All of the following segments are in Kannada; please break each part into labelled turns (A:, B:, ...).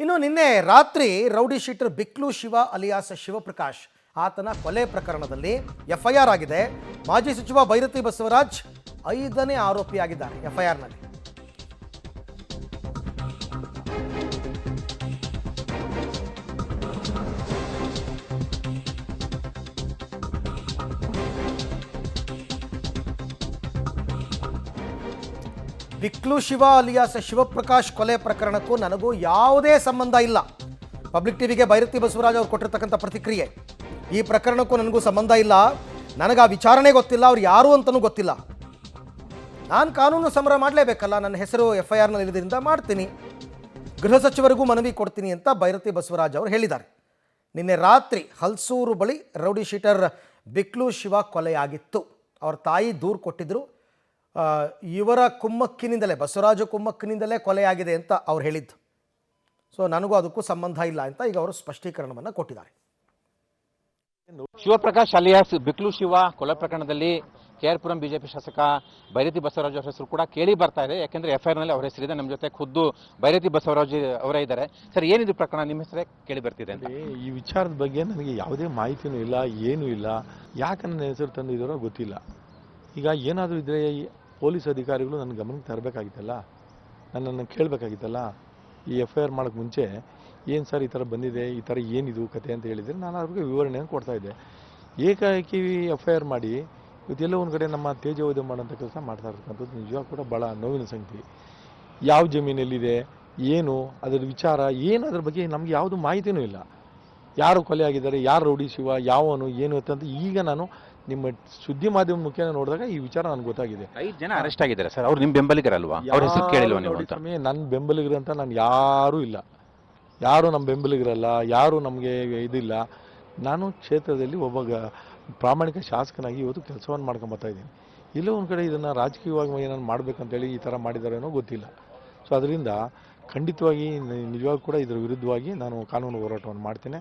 A: ಇನ್ನು ನಿನ್ನೆ ರಾತ್ರಿ rowdy sheeter Biklu Shiva alias Shivaprakash ಆತನ ಕೊಲೆ ಪ್ರಕರಣದಲ್ಲಿ ಎಫ್ಐಆರ್ ಆಗಿದೆ. ಮಾಜಿ ಸಚಿವ ಭೈರತಿ ಬಸವರಾಜ್ 5ನೇ ಆರೋಪಿಯಾಗಿದ್ದಾರೆ ಎಫ್ಐಆರ್ನಲ್ಲಿ. ಬಿಕ್ಲು ಶಿವ ಅಲಿಯಾಸ್ ಶಿವಪ್ರಕಾಶ್ ಕೊಲೆ ಪ್ರಕರಣಕ್ಕೂ ನನಗೂ ಯಾವುದೇ ಸಂಬಂಧ ಇಲ್ಲ. ಪಬ್ಲಿಕ್ ಟಿವಿಗೆ ಭೈರತಿ ಬಸವರಾಜ್ ಅವರು ಕೊಟ್ಟಿರ್ತಕ್ಕಂಥ ಪ್ರತಿಕ್ರಿಯೆ, ಈ ಪ್ರಕರಣಕ್ಕೂ ನನಗೂ ಸಂಬಂಧ ಇಲ್ಲ, ನನಗೆ ಆ ವಿಚಾರಣೆ ಗೊತ್ತಿಲ್ಲ, ಅವ್ರು ಯಾರು ಅಂತಲೂ ಗೊತ್ತಿಲ್ಲ. ನಾನು ಕಾನೂನು ಸಮರ ಮಾಡಲೇಬೇಕಲ್ಲ, ನನ್ನ ಹೆಸರು ಎಫ್ಐಆರ್ನಲ್ಲಿ ಇರೋದ್ರಿಂದ ಮಾಡ್ತೀನಿ, ಗೃಹ ಸಚಿವರಿಗೂ ಮನವಿ ಕೊಡ್ತೀನಿ ಅಂತ ಭೈರತಿ ಬಸವರಾಜ್ ಅವರು ಹೇಳಿದ್ದಾರೆ. ನಿನ್ನೆ ರಾತ್ರಿ ಹಲ್ಸೂರು ಬಳಿ ರೌಡಿ ಶೀಟರ್ ಬಿಕ್ಲು ಶಿವ ಕೊಲೆಯಾಗಿತ್ತು. ಅವ್ರ ತಾಯಿ ದೂರು ಕೊಟ್ಟಿದ್ದರು. ಇವರ ಕುಮ್ಮಕ್ಕಿನಿಂದಲೇ, ಬಸವರಾಜ ಕುಮ್ಮಕ್ಕಿನಿಂದಲೇ ಕೊಲೆಯಾಗಿದೆ ಅಂತ ಅವ್ರು ಹೇಳಿದ್ದು. ಸೊ ನನಗೂ ಅದಕ್ಕೂ ಸಂಬಂಧ ಇಲ್ಲ ಅಂತ ಈಗ ಅವರು ಸ್ಪಷ್ಟೀಕರಣವನ್ನು ಕೊಟ್ಟಿದ್ದಾರೆ.
B: ಶಿವಪ್ರಕಾಶ್ ಅಲಿಯಾಸ್ ಬಿಕ್ಲು ಶಿವ ಕೊಲೆ ಪ್ರಕರಣದಲ್ಲಿ KR-ಪುರಂ ಬಿಜೆಪಿ ಶಾಸಕ ಭೈರತಿ ಬಸವರಾಜ್ ಅವರ ಹೆಸರು ಕೂಡ ಕೇಳಿ ಬರ್ತಾ ಇದೆ. ಯಾಕೆಂದ್ರೆ ಎಫ್ಐಆರ್ನಲ್ಲಿ ಅವರ ಹೆಸರಿದೆ. ನಮ್ಮ ಜೊತೆ ಖುದ್ದು ಭೈರತಿ ಬಸವರಾಜ್ ಅವರೇ ಇದ್ದಾರೆ. ಸರ್, ಏನಿದು ಪ್ರಕರಣ? ನಿಮ್ಮ ಹೆಸರೇ ಕೇಳಿ ಬರ್ತಿದೆ ಅಂತ.
C: ಈ ವಿಚಾರದ ಬಗ್ಗೆ ನನಗೆ ಯಾವುದೇ ಮಾಹಿತಿನೂ ಇಲ್ಲ, ಏನೂ ಇಲ್ಲ. ಯಾಕೆ ನನ್ನ ಹೆಸರು ತಂದಿದ್ದಾರೋ ಗೊತ್ತಿಲ್ಲ. ಈಗ ಏನಾದರೂ ಇದ್ದರೆ ಪೊಲೀಸ್ ಅಧಿಕಾರಿಗಳು ನನ್ನ ಗಮನಕ್ಕೆ ತರಬೇಕಾಗಿತ್ತಲ್ಲ, ನನ್ನನ್ನು ಕೇಳಬೇಕಾಗಿತ್ತಲ್ಲ. ಈ FIR ಮಾಡೋಕ್ಕೆ ಮುಂಚೆ ಏನು ಸರ್ ಈ ಥರ ಬಂದಿದೆ, ಈ ಥರ ಏನಿದು ಕತೆ ಅಂತ ಹೇಳಿದರೆ ನಾನು ಅವ್ರಿಗೆ ವಿವರಣೆಯನ್ನು ಕೊಡ್ತಾಯಿದ್ದೆ. ಏಕಾಏಕಿ FIR ಮಾಡಿ ಇವತ್ತೆಲ್ಲೋ ಒಂದು ಕಡೆ ನಮ್ಮ ತೇಜೋವಧೆ ಮಾಡೋಂಥ ಕೆಲಸ ಮಾಡ್ತಾ ಇರ್ತಕ್ಕಂಥದ್ದು ನಿಜವಾಗ ಕೂಡ ಭಾಳ ನೋವಿನ ಸಂಗತಿ. ಯಾವ ಜಮೀನಲ್ಲಿದೆ, ಏನು ಅದರ ವಿಚಾರ ಏನು, ಅದ್ರ ಬಗ್ಗೆ ನಮಗೆ ಯಾವುದು ಮಾಹಿತಿನೂ ಇಲ್ಲ. ಯಾರು ಕೊಲೆ ಆಗಿದ್ದಾರೆ, ಯಾರು ರೌಡಿ ಶಿವ, ಯಾವನು ಏನು ಅಂತ ಈಗ ನಾನು ನಿಮ್ಮ ಸುದ್ದಿ ಮಾಧ್ಯಮ ಮುಖೇನ ನೋಡಿದಾಗ ಈ ವಿಚಾರ ನನಗೆ ಗೊತ್ತಾಗಿದೆ.
B: 5 ಜನ ಅರೆಸ್ಟ್ ಆಗಿದ್ದಾರೆ ಸರ್. ಅವ್ರು ನಿಮ್ಮ ಬೆಂಬಲಿಗರಲ್ವಾ? ಅವ್ರ ಹೆಸರು ಕೇಳಿಲ್ವಾ ನೀವು ಅಂತ?
C: ನನ್ನ ಬೆಂಬಲಿಗರಂತ ನಾನು ಯಾರೂ ಇಲ್ಲ, ಯಾರು ನಮ್ಮ ಬೆಂಬಲಿಗರಲ್ಲ, ಯಾರು ನಮಗೆ ಇದಿಲ್ಲ. ನಾನು ಕ್ಷೇತ್ರದಲ್ಲಿ ಒಬ್ಬ ಪ್ರಾಮಾಣಿಕ ಶಾಸಕನಾಗಿ ಇವತ್ತು ಕೆಲಸವನ್ನು ಮಾಡ್ಕೊಂಬರ್ತಾ ಇದ್ದೀನಿ. ಇಲ್ಲೋ ಒಂದು ಕಡೆ ಇದನ್ನು ರಾಜಕೀಯವಾಗಿ ಏನಾದ್ರು ಮಾಡಬೇಕಂತೇಳಿ ಈ ಥರ ಮಾಡಿದಾರೇನೋ ಗೊತ್ತಿಲ್ಲ. ಸೊ ಅದರಿಂದ ಖಂಡಿತವಾಗಿ ನಿಜವಾಗೂ ಕೂಡ ಇದರ ವಿರುದ್ಧವಾಗಿ ನಾನು ಕಾನೂನು ಹೋರಾಟವನ್ನು ಮಾಡ್ತೇನೆ.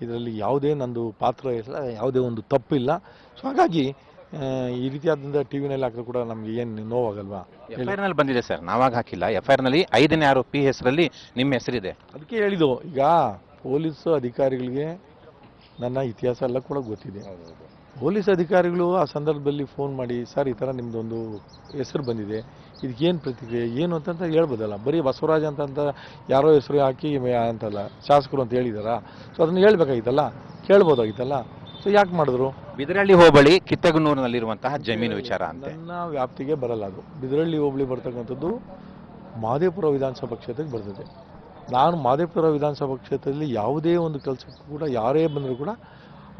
C: ಇದರಲ್ಲಿ ಯಾವುದೇ ನಂದು ಪಾತ್ರ ಇಲ್ಲ, ಯಾವುದೇ ಒಂದು ತಪ್ಪಿಲ್ಲ. ಸೊ ಹಾಗಾಗಿ ಈ ರೀತಿಯಾದಂಥ ಟಿವಿನಲ್ಲಿ ಹಾಕಿದ್ರು ಕೂಡ ನಮ್ಗೆ ಏನು ನೋವಾಗಲ್ವಾ?
B: FIR ಬಂದಿದೆ ಸರ್, ನಾವಾಗ ಹಾಕಿಲ್ಲ. FIR-ನಲ್ಲಿ 5ನೇ ಆರೋಪಿ ಹೆಸರಲ್ಲಿ ನಿಮ್ಮ ಹೆಸರಿದೆ.
C: ಅದಕ್ಕೆ ಹೇಳಿದ್ದು, ಈಗ ಪೊಲೀಸ್ ಅಧಿಕಾರಿಗಳಿಗೆ ನನ್ನ ಇತಿಹಾಸ ಎಲ್ಲ ಕೂಡ ಗೊತ್ತಿದೆ. ಪೊಲೀಸ್ ಅಧಿಕಾರಿಗಳು ಆ ಸಂದರ್ಭದಲ್ಲಿ ಫೋನ್ ಮಾಡಿ, ಸರ್ ಈ ಥರ ನಿಮ್ಮದೊಂದು ಹೆಸರು ಬಂದಿದೆ, ಇದಕ್ಕೇನು ಪ್ರತಿಕ್ರಿಯೆ ಏನು ಅಂತಂತ ಹೇಳ್ಬೋದಲ್ಲ. ಬರೀ ಬಸವರಾಜ್ ಅಂತ ಯಾರೋ ಹೆಸರು ಹಾಕಿ ಅಂತಲ್ಲ ಶಾಸಕರು ಅಂತ ಹೇಳಿದಾರಾ? ಸೊ ಅದನ್ನು ಹೇಳ್ಬೇಕಾಗಿತ್ತಲ್ಲ, ಕೇಳ್ಬೋದಾಗಿತ್ತಲ್ಲ. ಸೊ ಯಾಕೆ ಮಾಡಿದ್ರು?
B: ಬಿದರಳ್ಳಿ ಹೋಬಳಿ ಕಿತ್ತಗನೂರಿನಲ್ಲಿರುವಂತಹ ಜಮೀನು ವಿಚಾರ ಅಂತ
C: ನನ್ನ ವ್ಯಾಪ್ತಿಗೆ ಬರಲ್ಲ. ಅದು ಬಿದರಳ್ಳಿ ಹೋಬಳಿ ಬರ್ತಕ್ಕಂಥದ್ದು ಮಹದೇವಪುರ ವಿಧಾನಸಭಾ ಕ್ಷೇತ್ರಕ್ಕೆ ಬರ್ತದೆ. ನಾನು ಮಹದೇವಪುರ ವಿಧಾನಸಭಾ ಕ್ಷೇತ್ರದಲ್ಲಿ ಯಾವುದೇ ಒಂದು ಕೆಲಸಕ್ಕೂ ಕೂಡ ಯಾರೇ ಬಂದರೂ ಕೂಡ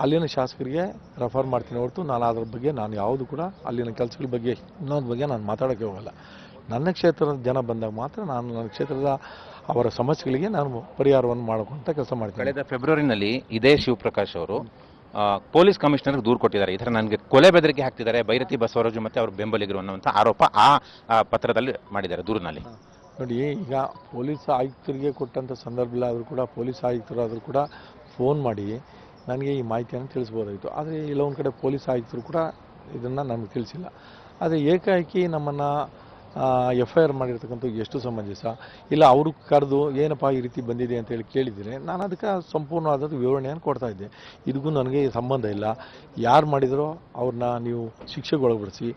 C: ಅಲ್ಲಿನ ಶಾಸಕರಿಗೆ ರೆಫರ್ ಮಾಡ್ತೀನಿ ಹೊರತು ನಾನು ಅದ್ರ ಬಗ್ಗೆ ನಾನು ಯಾವುದು ಕೂಡ ಅಲ್ಲಿನ ಕೆಲಸಗಳ ಬಗ್ಗೆ ಇನ್ನೊಂದು ಬಗ್ಗೆ ನಾನು ಮಾತಾಡೋಕ್ಕೆ ಹೋಗಲ್ಲ. ನನ್ನ ಕ್ಷೇತ್ರದ ಜನ ಬಂದಾಗ ಮಾತ್ರ ನಾನು ನನ್ನ ಕ್ಷೇತ್ರದ ಅವರ ಸಮಸ್ಯೆಗಳಿಗೆ ನಾನು ಪರಿಹಾರವನ್ನು ಮಾಡೋಕ್ಕಂತ ಕೆಲಸ ಮಾಡ್ತೀನಿ.
B: ಕಳೆದ ಫೆಬ್ರವರಿನಲ್ಲಿ ಇದೇ ಶಿವಪ್ರಕಾಶ್ ಅವರು ಪೊಲೀಸ್ ಕಮಿಷನರ್ಗೆ ದೂರು ಕೊಟ್ಟಿದ್ದಾರೆ. ಈ ಥರ ನನಗೆ ಕೊಲೆ ಬೆದರಿಕೆ ಹಾಕ್ತಿದ್ದಾರೆ ಭೈರತಿ ಬಸವರಾಜು ಮತ್ತು ಅವ್ರ ಬೆಂಬಲಿಗರು ಅನ್ನುವಂಥ ಆರೋಪ ಆ ಪತ್ರದಲ್ಲಿ ಮಾಡಿದ್ದಾರೆ, ದೂರಿನಲ್ಲಿ.
C: ನೋಡಿ, ಈಗ ಪೊಲೀಸ್ ಆಯುಕ್ತರಿಗೆ ಕೊಟ್ಟಂಥ ಸಂದರ್ಭದಲ್ಲಾದರೂ ಕೂಡ ಪೊಲೀಸ್ ಆಯುಕ್ತರಾದರೂ ಕೂಡ ಫೋನ್ ಮಾಡಿ ನನಗೆ ಈ ಮಾಹಿತಿಯನ್ನು ತಿಳಿಸ್ಬೋದಾಯಿತು. ಆದರೆ ಇಲ್ಲ ಒಂದು ಕಡೆ ಪೊಲೀಸ್ ಆಯುಕ್ತರು ಕೂಡ ಇದನ್ನು ನಮಗೆ ತಿಳಿಸಿಲ್ಲ. ಆದರೆ ಏಕಾಏಕಿ ನಮ್ಮನ್ನು FIR ಮಾಡಿರ್ತಕ್ಕಂಥ ಎಷ್ಟು ಸಮಂಜಸ ಇಲ್ಲ. ಅವರು ಕರೆದು ಏನಪ್ಪ ಈ ರೀತಿ ಬಂದಿದೆ ಅಂತೇಳಿ ಕೇಳಿದರೆ ನಾನು ಅದಕ್ಕೆ ಸಂಪೂರ್ಣವಾದ ವಿವರಣೆಯನ್ನು ಕೊಡ್ತಾ ಇದ್ದೆ. ಇದಕ್ಕೂ ನನಗೆ ಸಂಬಂಧ ಇಲ್ಲ, ಯಾರು ಮಾಡಿದರೋ ಅವ್ರನ್ನ ನೀವು ಶಿಕ್ಷೆಗೊಳಪಡಿಸಿ,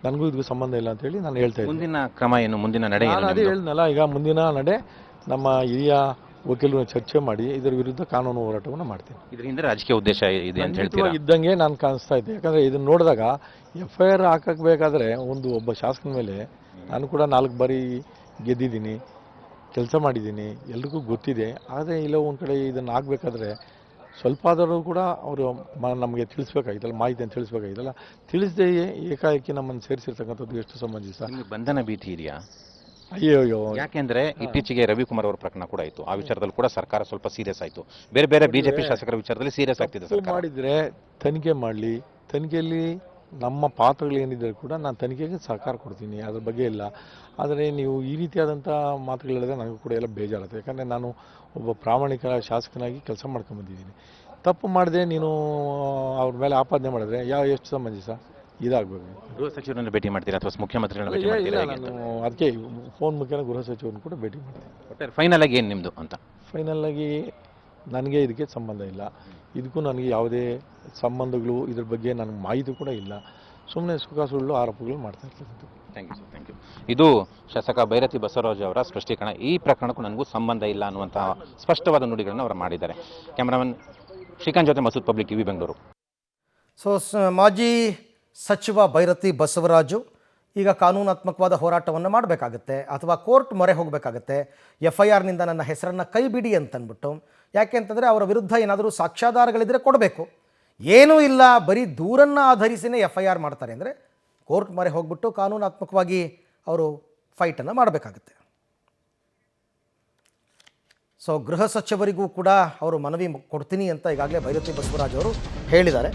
C: ನನಗೂ ಇದಕ್ಕೂ ಸಂಬಂಧ ಇಲ್ಲ ಅಂತೇಳಿ ನಾನು ಹೇಳ್ತಾ ಇದ್ದೆ.
B: ಮುಂದಿನ ಕ್ರಮ ಏನು, ಮುಂದಿನ ನಡೆ ಏನು?
C: ನಾನು ಅದೇ ಹೇಳಿದ್ನಲ್ಲ, ಈಗ ಮುಂದಿನ ನಡೆ ನಮ್ಮ ಹಿರಿಯ ವಕೀಲರು ಚರ್ಚೆ ಮಾಡಿ ಇದರ ವಿರುದ್ಧ ಕಾನೂನು ಹೋರಾಟವನ್ನು ಮಾಡ್ತೀನಿ.
B: ಇದರ ಹಿಂದೆ ರಾಜಕೀಯ ಉದ್ದೇಶ ಇದೆ ಅಂತ ಹೇಳ್ತೀರಾ?
C: ಇದ್ದಂಗೆ ನಾನು ಕಾಣಿಸ್ತಾ ಇದ್ದೆ. ಯಾಕಂದರೆ ಇದನ್ನು ನೋಡಿದಾಗ FIR ಹಾಕಬೇಕಾದ್ರೆ ಒಬ್ಬ ಶಾಸಕನ ಮೇಲೆ ನಾನು ಕೂಡ 4 ಬಾರಿ ಗೆದ್ದಿದ್ದೀನಿ, ಕೆಲಸ ಮಾಡಿದ್ದೀನಿ, ಎಲ್ರಿಗೂ ಗೊತ್ತಿದೆ. ಆದರೆ ಇಲ್ಲ ಒಂದು ಕಡೆ ಇದನ್ನು ಆಗಬೇಕಾದ್ರೆ ಸ್ವಲ್ಪ ಆದರೂ ಕೂಡ ಅವರು ನಮಗೆ ತಿಳಿಸ್ಬೇಕಾಗಿತ್ತಲ್ಲ, ಮಾಹಿತಿಯನ್ನು ತಿಳಿಸ್ಬೇಕಾಗಿತ್ತಲ್ಲ. ತಿಳಿಸದೆ ಏಕಾಏಕಿ ನಮ್ಮನ್ನು ಸೇರಿಸಿರ್ತಕ್ಕಂಥದ್ದು ಎಷ್ಟು ಸಮಂಜಸ?
B: ಬಂಧನ ಭೀತಿ ಇದೆಯಾ?
C: ಅಯ್ಯೋ,
B: ಯಾಕೆಂದ್ರೆ ಇತ್ತೀಚೆಗೆ ರವಿಕುಮಾರ್ ಅವರ ಪ್ರಕರಣ ಕೂಡ ಆಯಿತು. ಆ ವಿಚಾರದಲ್ಲಿ ಕೂಡ ಸರ್ಕಾರ ಸ್ವಲ್ಪ ಸೀರಿಯಸ್ ಆಯಿತು. ಬೇರೆ ಬೇರೆ ಬಿಜೆಪಿ ಶಾಸಕರ ವಿಚಾರದಲ್ಲಿ ಸೀರಿಯಸ್ ಆಗ್ತಿದೆ ಸರ್ಕಾರ.
C: ಮಾಡಿದರೆ ತನಿಖೆ ಮಾಡಲಿ, ತನಿಖೆಯಲ್ಲಿ ನಮ್ಮ ಪಾತ್ರಗಳೇನಿದ್ದರೂ ಕೂಡ ನಾನು ತನಿಖೆಗೆ ಸಹಕಾರ ಕೊಡ್ತೀನಿ, ಅದ್ರ ಬಗ್ಗೆ ಇಲ್ಲ. ಆದರೆ ನೀವು ಈ ರೀತಿಯಾದಂಥ ಮಾತುಗಳಿದ್ರೆ ನನಗೂ ಕೂಡ ಎಲ್ಲ ಬೇಜಾರುತ್ತೆ. ಯಾಕಂದರೆ ನಾನು ಒಬ್ಬ ಪ್ರಾಮಾಣಿಕ ಶಾಸಕನಾಗಿ ಕೆಲಸ ಮಾಡ್ಕೊಂಬಂದಿದ್ದೀನಿ. ತಪ್ಪು ಮಾಡಿದೆ ನೀನು ಅವ್ರ ಮೇಲೆ ಆಪಾದನೆ ಮಾಡಿದ್ರೆ ಎಷ್ಟು ಸಮಂಜಸ? ಇದಾಗಬೇಕು.
B: ಗೃಹ ಸಚಿವರನ್ನು ಭೇಟಿ ಮಾಡ್ತೀರಾ ಅಥವಾ ಮುಖ್ಯಮಂತ್ರಿಗಳನ್ನ ಭೇಟಿ ಮಾಡ್ತೀರಾ? ಹೇಗೆ ಅಂತ?
C: ನಾನು ಅದಕ್ಕೆ ಫೋನ್ ಮುಖೇನ ಗೃಹ ಸಚಿವರನ್ನು ಕೂಡ ಭೇಟಿ ಮಾಡ್ತೀನಿ.
B: ಒಟ್ಟಾರೆ ಫೈನಲ್ ಆಗಿ ಏನು ನಿಮ್ಮದು ಅಂತ?
C: ಫೈನಲ್ ಆಗಿ ನನಗೆ ಇದಕ್ಕೆ ಸಂಬಂಧ ಇಲ್ಲ, ಇದಕ್ಕೂ ನನಗೆ ಯಾವುದೇ ಸಂಬಂಧಗಳು ಇದ್ರ ಬಗ್ಗೆ ನನಗೆ ಮಾಹಿತಿ ಕೂಡ ಇಲ್ಲ. ಸುಮ್ಮನೆ ಸುಖ ಸುಳ್ಳು ಆರೋಪಗಳು ಮಾಡ್ತಾ ಇರ್ತಕ್ಕಂಥದ್ದು.
B: Thank you sir, thank you. ಇದು ಶಾಸಕ ಭೈರತಿ ಬಸವರಾಜ್ ಅವರ ಸ್ಪಷ್ಟೀಕರಣ. ಈ ಪ್ರಕರಣಕ್ಕೂ ನನಗೂ ಸಂಬಂಧ ಇಲ್ಲ ಅನ್ನುವಂತಹ ಸ್ಪಷ್ಟವಾದ ನುಡಿಗಳನ್ನು ಅವರು ಮಾಡಿದ್ದಾರೆ. ಕ್ಯಾಮರಾಮನ್ ಶ್ರೀಕಾಂತ್ ಜೊತೆ Masood, public TV, Bengaluru.
A: So ಮಾಜಿ ಸಚಿವ ಭೈರತಿ ಬಸವರಾಜು ಈಗ ಕಾನೂನಾತ್ಮಕವಾದ ಹೋರಾಟವನ್ನು ಮಾಡಬೇಕಾಗತ್ತೆ ಅಥವಾ ಕೋರ್ಟ್ ಮೊರೆ ಹೋಗಬೇಕಾಗತ್ತೆ. FIRನಿಂದ ನನ್ನ ಹೆಸರನ್ನು ಕೈ ಬಿಡಿ ಅಂತಂದ್ಬಿಟ್ಟು. ಯಾಕೆ ಅಂತಂದರೆ ಅವರ ವಿರುದ್ಧ ಏನಾದರೂ ಸಾಕ್ಷ್ಯಾಧಾರಗಳಿದ್ದರೆ ಕೊಡಬೇಕು. ಏನೂ ಇಲ್ಲ, ಬರೀ ದೂರನ್ನು ಆಧರಿಸಿನೇ FIR ಮಾಡ್ತಾರೆ ಅಂದರೆ ಕೋರ್ಟ್ ಮೊರೆ ಹೋಗ್ಬಿಟ್ಟು ಕಾನೂನಾತ್ಮಕವಾಗಿ ಅವರು ಫೈಟನ್ನು ಮಾಡಬೇಕಾಗತ್ತೆ. ಸೊ ಗೃಹ ಸಚಿವರಿಗೂ ಕೂಡ ಅವರು ಮನವಿ ಕೊಡ್ತೀನಿ ಅಂತ ಈಗಾಗಲೇ ಭೈರತಿ ಬಸವರಾಜ್ ಅವರು ಹೇಳಿದ್ದಾರೆ.